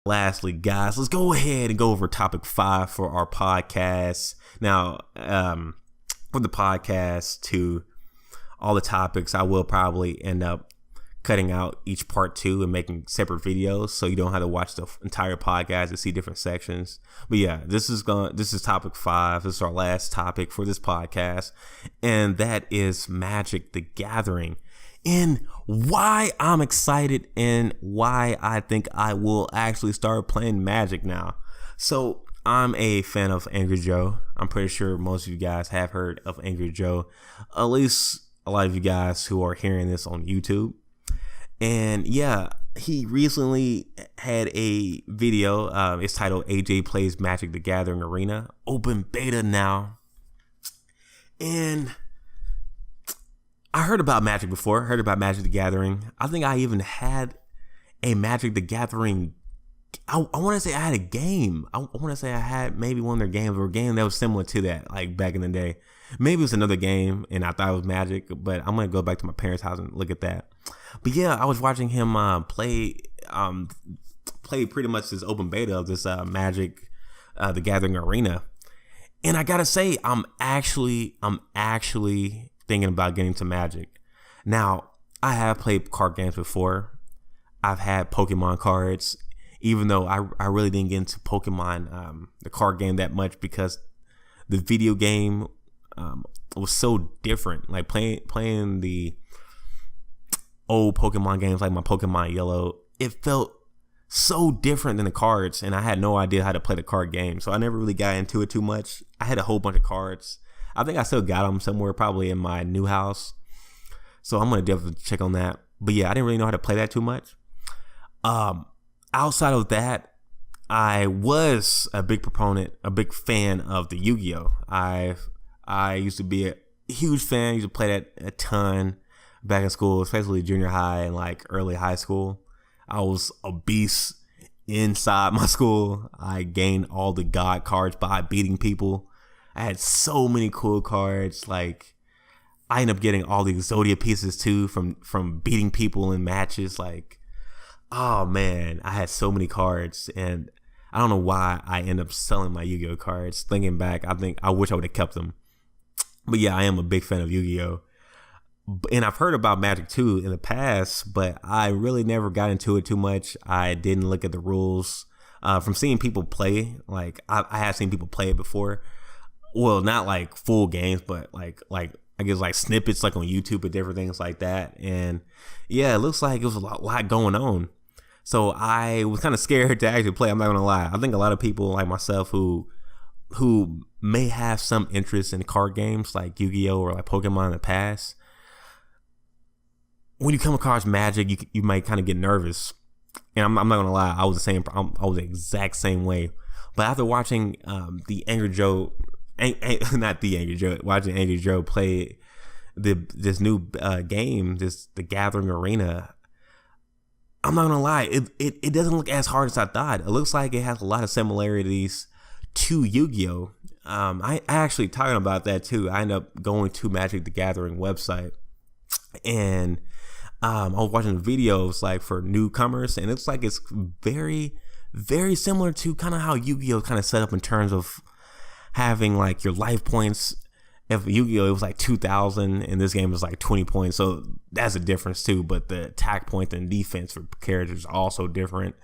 Lastly, guys, let's go ahead and go over topic 5 for our podcast. Now, for the podcast to all the topics, I will probably end up cutting out each part 2 and making separate videos, so you don't have to watch the entire podcast to see different sections. But yeah, this is topic 5. This is our last topic for this podcast, and that is Magic the Gathering, and why I'm excited and why I think I will actually start playing Magic now. So I'm a fan of Angry Joe. I'm pretty sure most of you guys have heard of Angry Joe, at least a lot of you guys who are hearing this on YouTube. And yeah, he recently had a video. It's titled AJ Plays Magic the Gathering Arena, open beta now. And I heard about Magic before, heard about Magic the Gathering. I think I even had a Magic the Gathering. I want to say I had a game. I want to say I had maybe one of their games or a game that was similar to that, like back in the day. Maybe it was another game and I thought it was Magic, but I'm going to go back to my parents' house and look at that. But yeah, I was watching him play pretty much this open beta of this Magic the Gathering Arena. And I got to say, I'm actually thinking about getting to Magic. Now, I have played card games before. I've had Pokemon cards, even though I really didn't get into Pokemon, the card game, that much because the video game was so different. Like playing the old Pokemon games, like my Pokemon Yellow, it felt so different than the cards, and I had no idea how to play the card game, so I never really got into it too much. I had a whole bunch of cards. I think I still got them somewhere, probably in my new house, so I'm gonna definitely check on that. But yeah, I didn't really know how to play that too much. Outside of that, I was a big fan of the Yu-Gi-Oh. I used to be a huge fan. I used to play that a ton back in school, especially junior high and like early high school. I was a beast inside my school. I gained all the god cards by beating people. I had so many cool cards. Like, I ended up getting all the Exodia pieces too from beating people in matches. Like, oh man, I had so many cards, and I don't know why I end up selling my Yu-Gi-Oh cards. Thinking back, I wish I would have kept them. But yeah, I am a big fan of Yu-Gi-Oh. And I've heard about Magic too in the past, but I really never got into it too much. I didn't look at the rules. From seeing people play, like I have seen people play it before. Well, not like full games, but like I guess like snippets like on YouTube and different things like that. And yeah, it looks like it was a lot going on. So I was kind of scared to actually play. I'm not gonna lie. I think a lot of people like myself who may have some interest in card games like Yu-Gi-Oh or like Pokemon in the past, when you come across Magic, you might kind of get nervous. And I'm not gonna lie, I was the same. I was the exact same way. But after watching the Angry Joe, not the Angry Joe, watching Angry Joe play this new game, the Gathering Arena, I'm not gonna lie, it doesn't look as hard as I thought. It looks like it has a lot of similarities to Yu-Gi-Oh. I actually talking about that too. I ended up going to Magic the Gathering website, and I was watching videos like for newcomers, and it's like it's very, very similar to kind of how Yu-Gi-Oh kind of set up in terms of having like your life points. If Yu-Gi-Oh it was like 2,000, and this game was like 20 points, so that's a difference too. But the attack point and defense for characters is also different.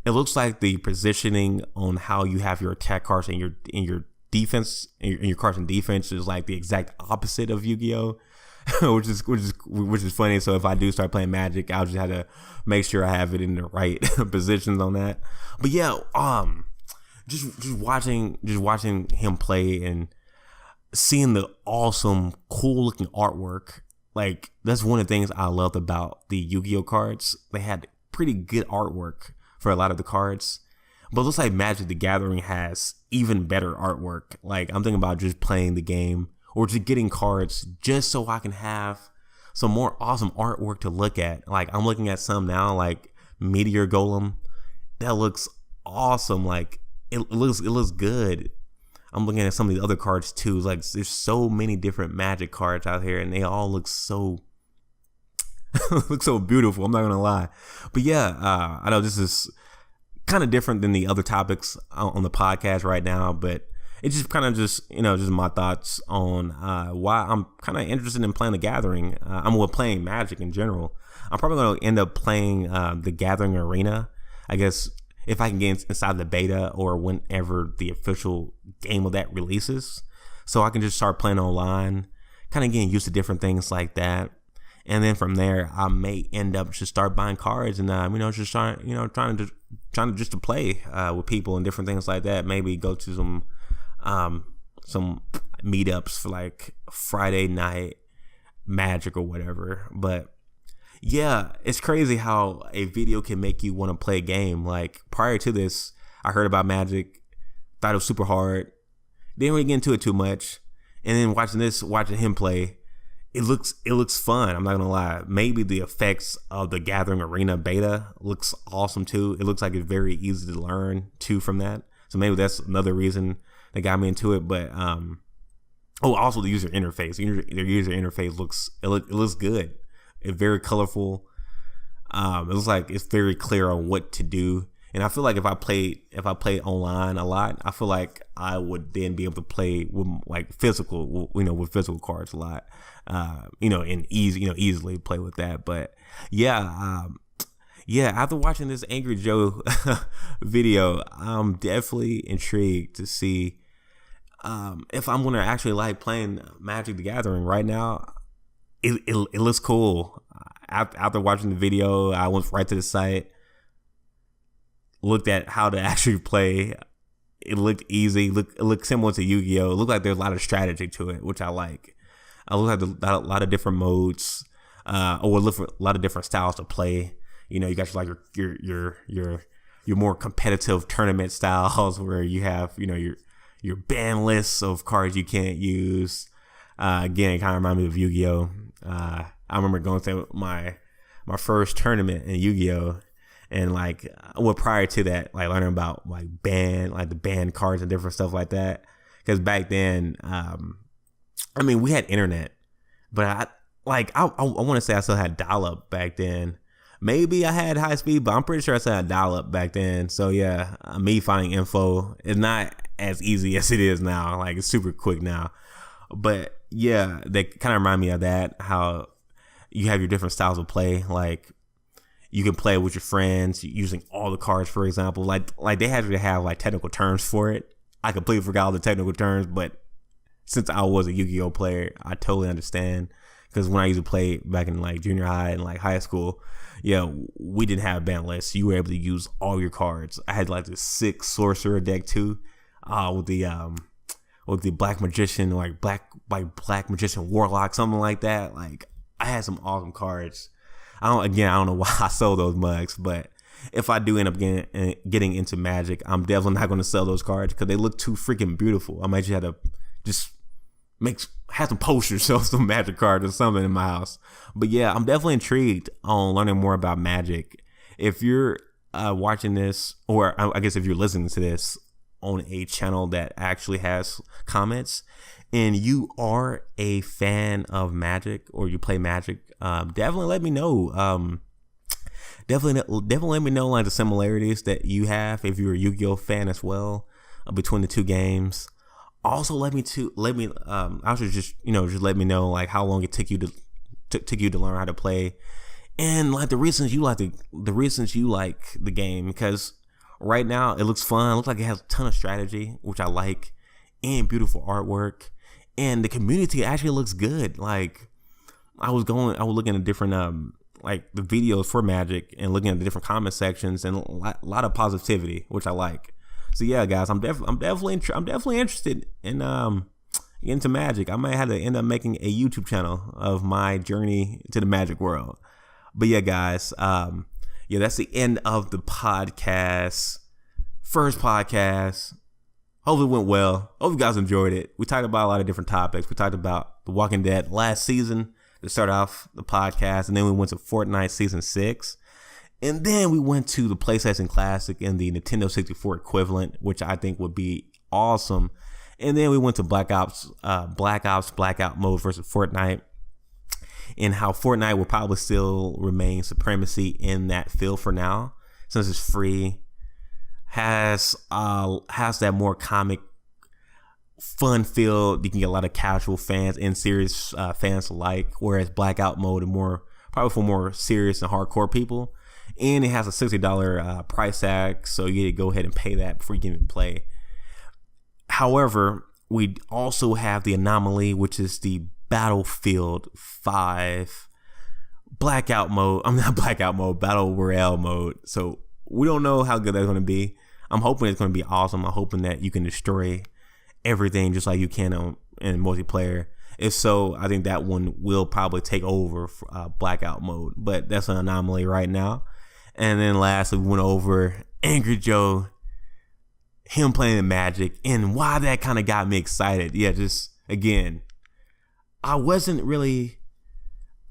It looks like the positioning on how you have your attack cards and your defense and your cards and defense is like the exact opposite of Yu-Gi-Oh, which is funny. So if I do start playing Magic, I'll just have to make sure I have it in the right positions on that. But yeah, just watching him play and seeing the awesome, cool looking artwork. Like, that's one of the things I loved about the Yu-Gi-Oh cards. They had pretty good artwork for a lot of the cards, but it looks like Magic the Gathering has even better artwork. Like, I'm thinking about just playing the game or just getting cards just so I can have some more awesome artwork to look at. Like, I'm looking at some now, like Meteor Golem. That looks awesome. Like, it looks good. I'm looking at some of the other cards too. Like, there's so many different Magic cards out here, and they all look so look so beautiful. I'm not gonna lie. But yeah, I know this is kind of different than the other topics on the podcast right now, but it's just kind of just my thoughts on why I'm kind of interested in playing The Gathering. Playing Magic in general. I'm probably going to end up playing The Gathering Arena, I guess, if I can get inside the beta or whenever the official game of that releases. So I can just start playing online, kind of getting used to different things like that. And then from there, I may end up just start buying cards and just trying to play with people and different things like that. Maybe go to some meetups for like Friday night Magic or whatever. But yeah, it's crazy how a video can make you want to play a game. Like prior to this, I heard about Magic, thought it was super hard, didn't really get into it too much, and then watching him play. It looks fun. I'm not gonna lie. Maybe the effects of The Gathering Arena beta looks awesome too. It looks like it's very easy to learn too from that. So maybe that's another reason that got me into it. But also the user interface. Their user interface looks good. It's very colorful. It looks like it's very clear on what to do. And I feel like if I played online a lot, I feel like I would then be able to play with like physical cards a lot. And easily play with that. But yeah, after watching this Angry Joe video, I'm definitely intrigued to see if I'm gonna actually like playing Magic the Gathering. Right now, it looks cool. After watching the video, I went right to the site, looked at how to actually play. It looked easy. It looked similar to Yu-Gi-Oh! It looked like there's a lot of strategy to it, which I like. I looked at a lot of different modes, or look for a lot of different styles to play. You got your more competitive tournament styles where you have your ban lists of cards you can't use. Again, it kind of reminded me of Yu-Gi-Oh! I remember going to my first tournament in Yu-Gi-Oh! And prior to that, like learning about the ban cards and different stuff like that. Because back then, we had internet, but I want to say I still had dial-up back then. Maybe I had high speed, but I'm pretty sure I still had dial-up back then. So yeah, me finding info is not as easy as it is now. Like it's super quick now. But yeah, they kind of remind me of that. How you have your different styles of play. Like you can play with your friends using all the cards, for example. Like they had to have like technical terms for it. I completely forgot all the technical terms, but since I was a Yu-Gi-Oh player, I totally understand. Because when I used to play back in like junior high and like high school, yeah, we didn't have ban lists. You were able to use all your cards. I had like this sick sorcerer deck too, with the Black Magician, Black Magician Warlock, something like that. Like I had some awesome cards. I don't know why I sold those mugs, but if I do end up getting into Magic, I'm definitely not going to sell those cards because they look too freaking beautiful. I might just have to just have some posters of some Magic cards or something in my house. But yeah, I'm definitely intrigued on learning more about Magic. If you're watching this, or I guess if you're listening to this on a channel that actually has comments, and you are a fan of Magic or you play Magic, definitely let me know. Definitely let me know like the similarities that you have if you're a Yu-Gi-Oh fan as well, between the two games. Also, let me just let me know like how long it took you to learn how to play, and like the reasons you like the game. Because right now it looks fun. It looks like it has a ton of strategy, which I like, and beautiful artwork, and the community actually looks good. Like I was looking at different like the videos for Magic and looking at the different comment sections, and a lot of positivity, which I like. So yeah, guys, I'm definitely interested in getting into Magic. I might have to end up making a YouTube channel of my journey to the Magic world. But yeah, guys, that's the end of the podcast. First podcast. Hopefully it went well. Hope you guys enjoyed it. We talked about a lot of different topics. We talked about The Walking Dead last season to start off the podcast, and then we went to Fortnite Season 6. And then we went to the PlayStation Classic and the Nintendo 64 equivalent, which I think would be awesome. And then we went to Black Ops Blackout mode versus Fortnite, and how Fortnite will probably still remain supremacy in that field for now, since it's free. has that more comic fun feel. You can get a lot of casual fans and serious fans alike, whereas Blackout Mode is more probably for more serious and hardcore people. And it has a $60 price tag, so you get to go ahead and pay that before you can even play. However, we also have the anomaly, which is the Battlefield 5 Blackout Mode. I'm not Blackout Mode, Battle Royale mode. So we don't know how good that's going to be. I'm hoping it's going to be awesome. I'm hoping that you can destroy everything just like you can in multiplayer. If so, I think that one will probably take over for, Blackout Mode, but that's an anomaly right now. And then lastly, we went over Angry Joe, him playing Magic, and why that kind of got me excited. Yeah, just again, I wasn't really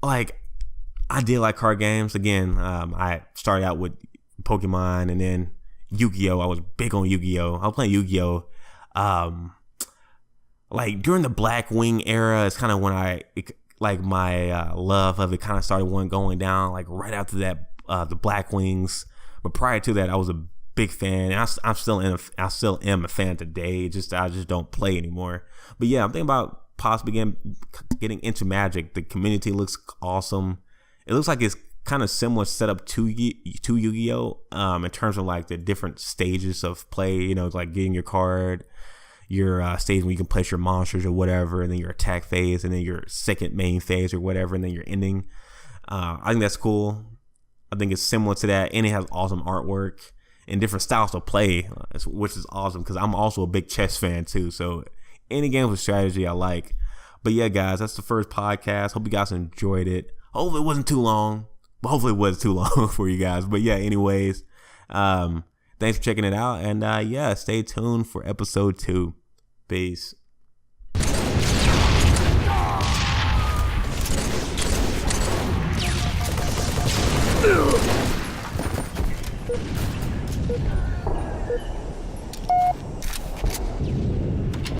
like, I did like card games. Again, I started out with Pokemon and then Yu-Gi-Oh! I was big on Yu-Gi-Oh! I was playing Yu-Gi-Oh! Like during the Blackwing era, it's kind of when my love of it kind of started going down. Like right after that, the Blackwings. But prior to that, I was a big fan. And I still am a fan today. I just don't play anymore. But yeah, I'm thinking about possibly getting into Magic. The community looks awesome. It looks like it's kind of similar setup to Yu-Gi-Oh! In terms of like the different stages of play. You know, like getting your card, your stage where you can place your monsters or whatever, and then your attack phase, and then your second main phase or whatever, and then your ending. I think that's cool. I think it's similar to that, and it has awesome artwork and different styles to play, which is awesome because I'm also a big chess fan too. So any game with strategy I like. But yeah, guys, that's the first podcast. Hope you guys enjoyed it. Hopefully it wasn't too long. But hopefully it was too long for you guys. But yeah, anyways, thanks for checking it out. And yeah, stay tuned for episode 2. Peace.